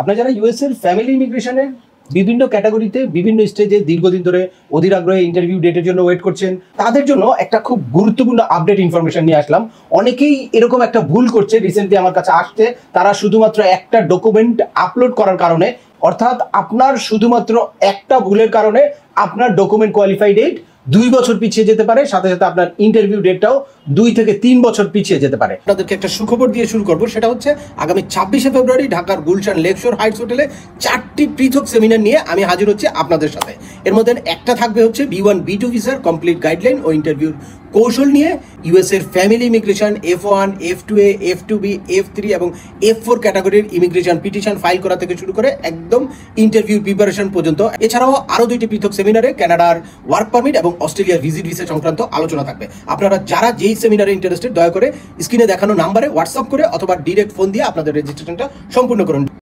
আপনারা যারা ইউএস এর ফ্যামিলি ইমিগ্রেশনের বিভিন্ন ক্যাটাগরিতে বিভিন্ন স্টেজে দীর্ঘদিন ধরে অধীর আগ্রহে ইন্টারভিউ ডেটের জন্য ওয়েট করছেন, তাদের জন্য একটা খুব গুরুত্বপূর্ণ আপডেট ইনফরমেশন নিয়ে আসলাম। অনেকেই এরকম একটা ভুল করছে, রিসেন্টলি আমার কাছে আসছে, তারা শুধুমাত্র একটা ডকুমেন্ট আপলোড করার কারণে, অর্থাৎ আপনার শুধুমাত্র একটা ভুলের কারণে আপনার ডকুমেন্ট কোয়ালিফাই ডেট 2 বছর পিছিয়ে যেতে পারে, সাথে সাথে আপনার ইন্টারভিউ ডেটটাও 2 থেকে 3 বছর পিছিয়ে যেতে পারে। আপনাদেরকে একটা সুখবর দিয়ে শুরু করবো, সেটা হচ্ছে আগামী 26শে ফেব্রুয়ারি ঢাকার গুলশান লেকশোর হাইটস হোটেলে 4টি পৃথক সেমিনার নিয়ে আমি হাজির হচ্ছি আপনাদের সাথে। এর মধ্যে একটা থাকবে হচ্ছে B1 B2 ভিসার কমপ্লিট গাইডলাইন ও ইন্টারভিউর কৌশল নিয়ে, ইউএস এর family immigration F1, F2A, F2B, F3 এবং F4 ক্যাটাগরির ইমিগ্রেশন পিটিশন ফাইল করা থেকে শুরু করে একদম ইন্টারভিউ প্রিপারেশন পর্যন্ত। এছাড়াও আরো 2টি পৃথক সেমিনারে কানাডার ওয়ার্ক পারমিট এবং অস্ট্রেলিয়ার ভিজিট ভিসা সংক্রান্ত আলোচনা থাকবে। আপনারা যারা যেই সেমিনারে ইন্টারেস্টেড, দয়া করে স্ক্রিনে দেখানো নাম্বারে হোয়াটসঅ্যাপ করে অথবা ডিরেক্ট ফোন দিয়ে আপনাদের রেজিস্ট্রেশনটা সম্পূর্ণ করুন।